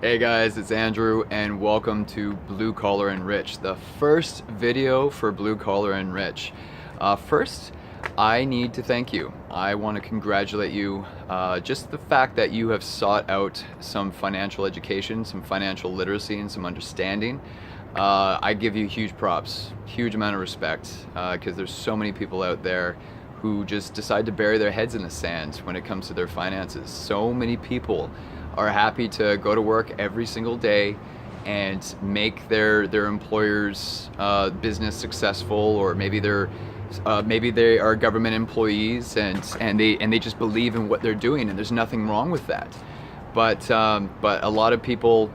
Hey guys, it's Andrew and welcome to Blue Collar and Rich, the first video for Blue Collar and Rich. First, I need to thank you. I want to congratulate you. Just the fact that you have sought out some financial education, some financial literacy, and some understanding. I give you huge props, huge amount of respect, because there's so many people out there who just decide to bury their heads in the sand when it comes to their finances. So many people are happy to go to work every single day and make their employer's business successful, or maybe they are government employees and they just believe in what they're doing, and there's nothing wrong with that. But a lot of people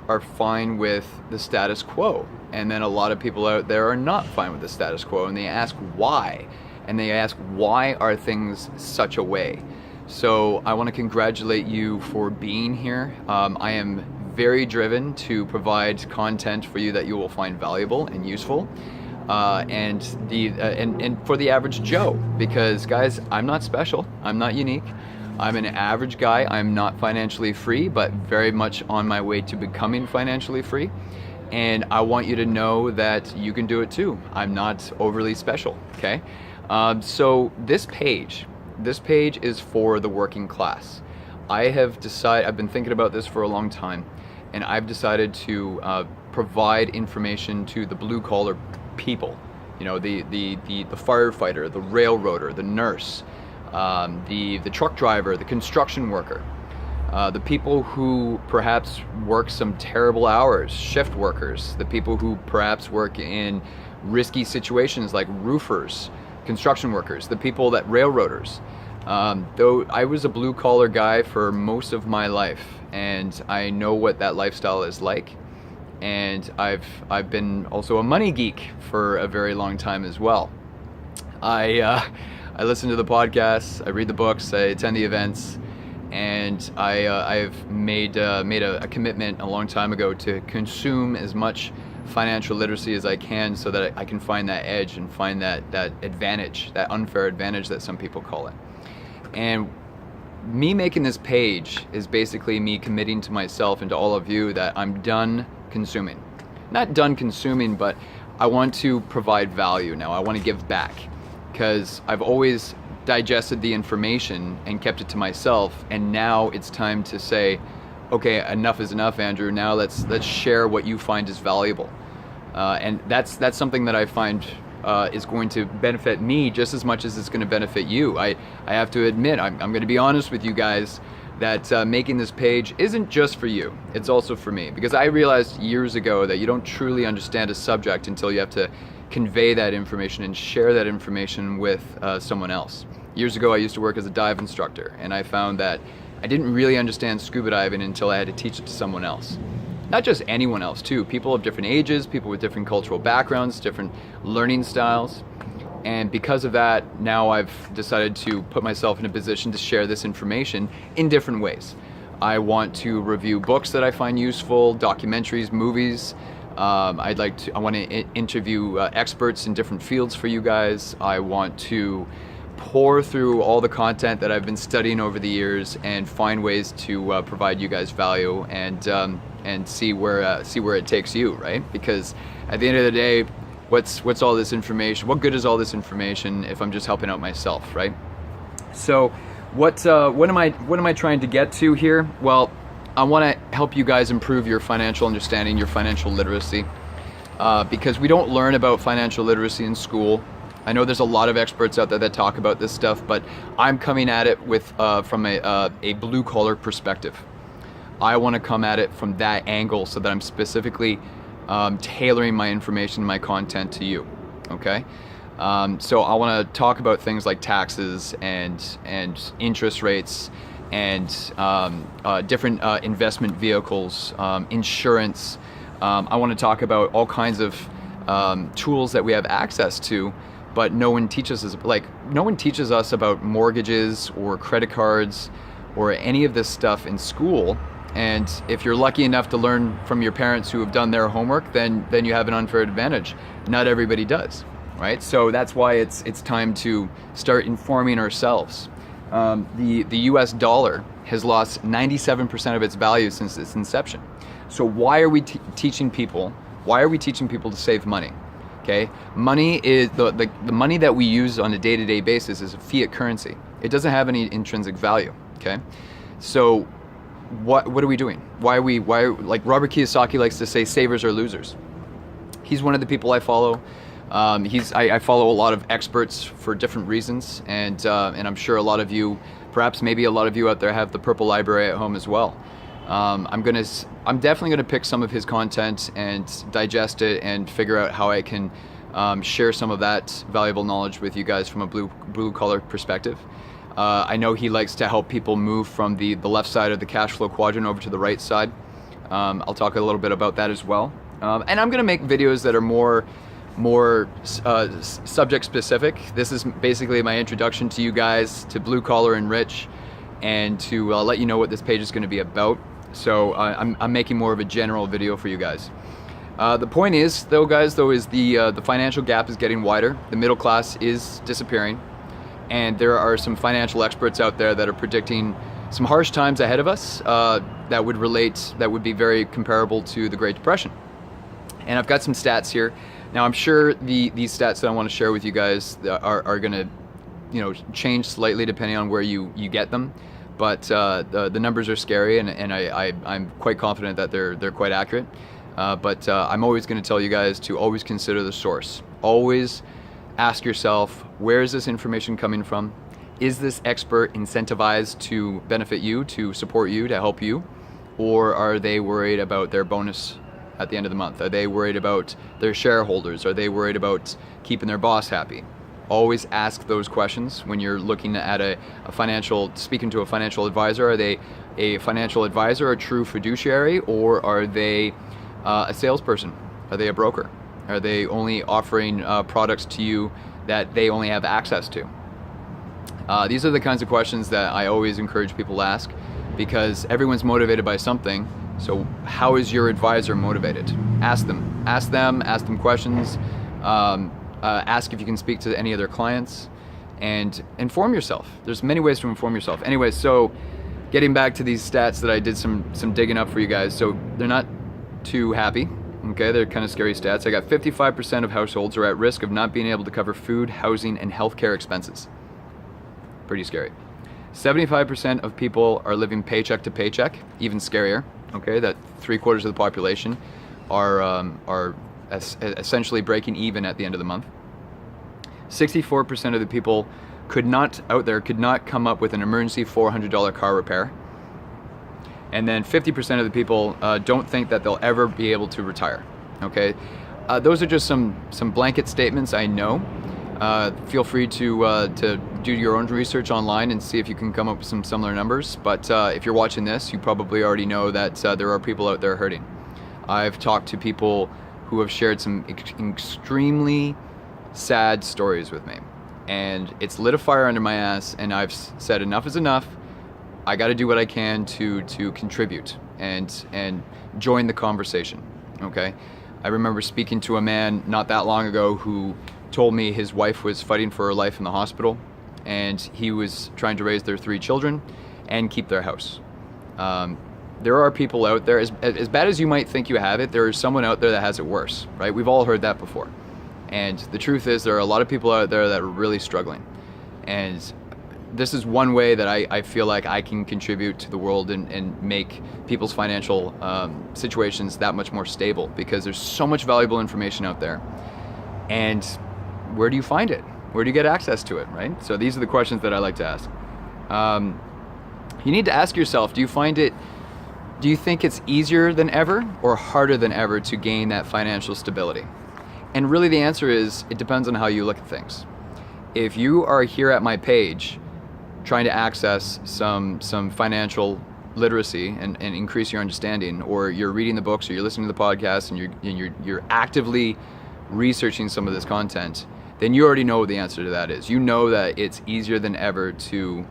are fine with the status quo, and then a lot of people out there are not fine with the status quo, and they ask why, and they ask why are things such a way. So I want to congratulate you for being here. I am very driven to provide content for you that you will find valuable and useful, and for the average Joe, because guys, I'm not special, I'm not unique. I'm an average guy. I'm not financially free, but very much on my way to becoming financially free. And I want you to know that you can do it too. I'm not overly special, okay? So this page is for the working class. I've been thinking about this for a long time, and I've decided to provide information to the blue collar people. You know, the firefighter, the railroader, the nurse, the truck driver, the construction worker, the people who perhaps work some terrible hours, shift workers, the people who perhaps work in risky situations like roofers, construction workers, the people that railroaders. Though I was a blue collar guy for most of my life, and I know what that lifestyle is like, and I've been also a money geek for a very long time as well. I listen to the podcasts, I read the books, I attend the events, and I've made a commitment a long time ago to consume as much financial literacy as I can, so that I can find that edge and find that advantage, that unfair advantage that some people call it. And me making this page is basically me committing to myself and to all of you that I'm done consuming. Not done consuming, but I want to provide value now. I want to give back, because I've always digested the information and kept it to myself, and now it's time to say, okay, enough is enough, Andrew. Now let's share what you find is valuable, and that's something that I find is going to benefit me just as much as it's going to benefit you. I have to admit, I'm going to be honest with you guys, that making this page isn't just for you, it's also for me, because I realized years ago that you don't truly understand a subject until you have to convey that information and share that information with someone else. Years ago, I used to work as a dive instructor, and I found that I didn't really understand scuba diving until I had to teach it to someone else. Not just anyone else too, people of different ages, people with different cultural backgrounds, different learning styles. And because of that, now I've decided to put myself in a position to share this information in different ways. I want to review books that I find useful, documentaries, movies. I want to interview experts in different fields for you guys. I want to pour through all the content that I've been studying over the years and find ways to provide you guys value and see where it takes you, right? Because at the end of the day, what's all this information? What good is all this information if I'm just helping out myself, right? So what am I trying to get to here? Well, I want to help you guys improve your financial understanding, your financial literacy, because we don't learn about financial literacy in school. I know there's a lot of experts out there that talk about this stuff, but I'm coming at it from a blue collar perspective. I want to come at it from that angle, so that I'm specifically tailoring my information, my content to you. Okay, so I want to talk about things like taxes and interest rates and different investment vehicles, insurance. I want to talk about all kinds of tools that we have access to, but no one teaches us about mortgages or credit cards or any of this stuff in school. And if you're lucky enough to learn from your parents who have done their homework, then you have an unfair advantage. Not everybody does, right? So that's why it's time to start informing ourselves. The US dollar has lost 97% of its value since its inception. So why are we teaching people? Why are we teaching people to save money? Okay, money is the money that we use on a day-to-day basis is a fiat currency. It doesn't have any intrinsic value. Okay, so what are we doing? Why like Robert Kiyosaki likes to say, savers are losers. He's one of the people I follow. I follow a lot of experts for different reasons, and I'm sure a lot of you, perhaps maybe a lot of you out there, have the Purple Library at home as well. I'm definitely gonna pick some of his content and digest it and figure out how I can share some of that valuable knowledge with you guys from a blue collar perspective. I know he likes to help people move from the left side of the cash flow quadrant over to the right side. I'll talk a little bit about that as well. And I'm gonna make videos that are more subject specific. This is basically my introduction to you guys, to Blue Collar and Rich, and to let you know what this page is gonna be about. So I'm making more of a general video for you guys. The point is, though, guys, is the financial gap is getting wider. The middle class is disappearing, and there are some financial experts out there that are predicting some harsh times ahead of us that would be very comparable to the Great Depression. And I've got some stats here. Now, I'm sure these stats that I want to share with you guys are going to, change slightly depending on where you get them. But the numbers are scary, and I'm quite confident that they're quite accurate. But I'm always going to tell you guys to always consider the source. Always ask yourself, where is this information coming from? Is this expert incentivized to benefit you, to support you, to help you? Or are they worried about their bonus at the end of the month? Are they worried about their shareholders? Are they worried about keeping their boss happy? Always ask those questions when you're looking at speaking to a financial advisor. Are they a financial advisor, a true fiduciary, or are they a salesperson? Are they a broker? Are they only offering products to you that they only have access to? These are the kinds of questions that I always encourage people to ask, because everyone's motivated by something. So how is your advisor motivated? Ask them questions. Ask if you can speak to any of their clients, and inform yourself. There's many ways to inform yourself. Anyway, so getting back to these stats that I did some digging up for you guys. So they're not too happy. Okay, they're kind of scary stats. I got 55% of households are at risk of not being able to cover food, housing, and healthcare expenses. Pretty scary. 75% of people are living paycheck to paycheck. Even scarier. Okay, that 3/4 of the population are essentially breaking even at the end of the month. 64% of the people could not come up with an emergency $400 car repair. And then 50% of the people don't think that they'll ever be able to retire. Okay, those are just some blanket statements, I know. Feel free to do your own research online and see if you can come up with some similar numbers. But if you're watching this, you probably already know that there are people out there hurting. I've talked to people who have shared some extremely sad stories with me, and it's lit a fire under my ass, and I've said enough is enough. I got to do what I can to contribute and join the conversation. Okay, I remember speaking to a man not that long ago who told me his wife was fighting for her life in the hospital, and he was trying to raise their 3 children and keep their house. There are people out there, as bad as you might think you have it, there is someone out there that has it worse, right? We've all heard that before. And the truth is, there are a lot of people out there that are really struggling. And this is one way that I feel like I can contribute to the world and make people's financial situations that much more stable, because there's so much valuable information out there. And where do you find it? Where do you get access to it, right? So these are the questions that I like to ask. You need to ask yourself, do you think it's easier than ever or harder than ever to gain that financial stability? And really the answer is, it depends on how you look at things. If you are here at my page trying to access some financial literacy and increase your understanding, or you're reading the books, or you're listening to the podcast, and you're actively researching some of this content, then you already know what the answer to that is. You know that it's easier than ever to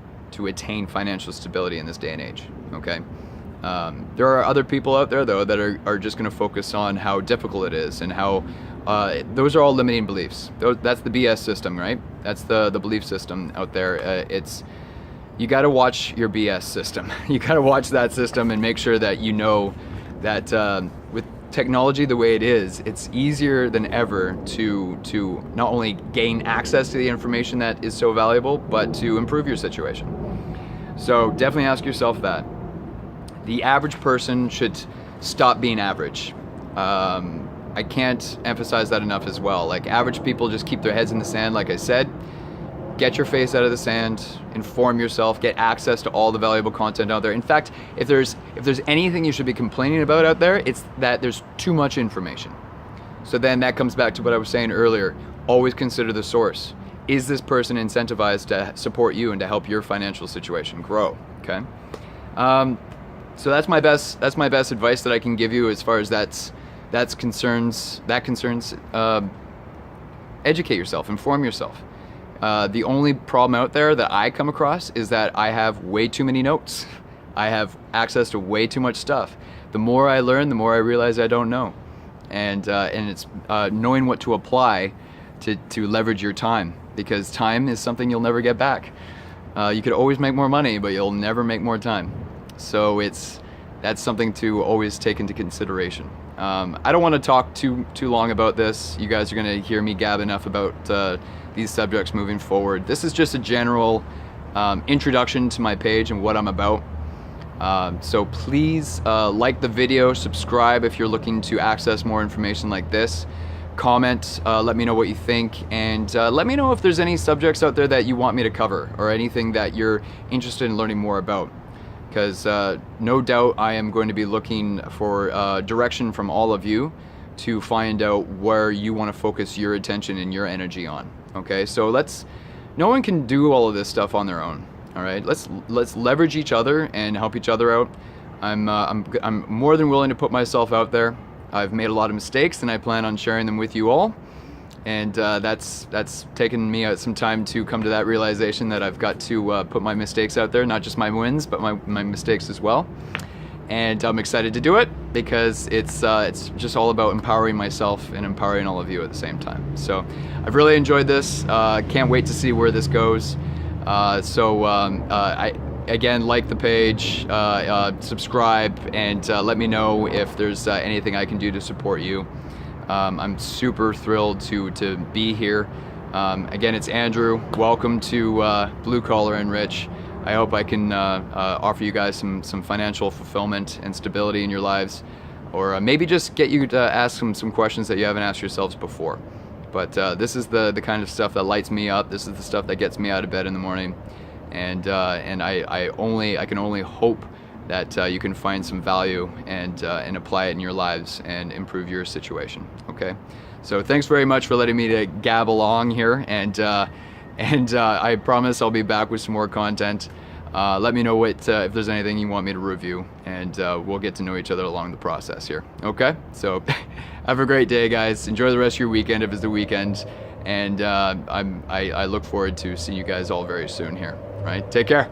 attain financial stability in this day and age, okay? There are other people out there, though, that are just going to focus on how difficult it is, and how those are all limiting beliefs. That's the BS system, right? That's the belief system out there. you got to watch your BS system. You got to watch that system and make sure that you know that with technology the way it is, it's easier than ever to not only gain access to the information that is so valuable, but to improve your situation. So definitely ask yourself that. The average person should stop being average. I can't emphasize that enough as well. Like, average people just keep their heads in the sand, like I said. Get your face out of the sand, inform yourself, get access to all the valuable content out there. In fact, if there's anything you should be complaining about out there, it's that there's too much information. So then that comes back to what I was saying earlier. Always consider the source. Is this person incentivized to support you and to help your financial situation grow? Okay. So that's my best advice that I can give you as far as that concerns. Educate yourself, inform yourself. The only problem out there that I come across is that I have way too many notes. I have access to way too much stuff. The more I learn, the more I realize I don't know. And it's knowing what to apply to leverage your time, because time is something you'll never get back. You could always make more money, but you'll never make more time. So that's something to always take into consideration. I don't want to talk too long about this. You guys are going to hear me gab enough about these subjects moving forward. This is just a general introduction to my page and what I'm about. So please like the video, subscribe if you're looking to access more information like this. Comment, let me know what you think, and let me know if there's any subjects out there that you want me to cover or anything that you're interested in learning more about. Because no doubt I am going to be looking for direction from all of you to find out where you want to focus your attention and your energy on. Okay, so no one can do all of this stuff on their own. All right, let's leverage each other and help each other out. I'm more than willing to put myself out there. I've made a lot of mistakes, and I plan on sharing them with you all. And that's taken me some time to come to that realization that I've got to put my mistakes out there, not just my wins, but my mistakes as well. And I'm excited to do it because it's just all about empowering myself and empowering all of you at the same time. So I've really enjoyed this. Can't wait to see where this goes. Again, like the page, subscribe, and let me know if there's anything I can do to support you. I'm super thrilled to be here. Again, it's Andrew. Welcome to Blue Collar and Rich. I hope I can offer you guys some financial fulfillment and stability in your lives, or maybe just get you to ask some questions that you haven't asked yourselves before. But this is the kind of stuff that lights me up. This is the stuff that gets me out of bed in the morning, and I can only hope that you can find some value and apply it in your lives and improve your situation. Okay, so thanks very much for letting me to gab along here, and I promise I'll be back with some more content. Let me know if there's anything you want me to review, and we'll get to know each other along the process here. Okay, so have a great day, guys. Enjoy the rest of your weekend if it's the weekend, and I look forward to seeing you guys all very soon here. All right, take care.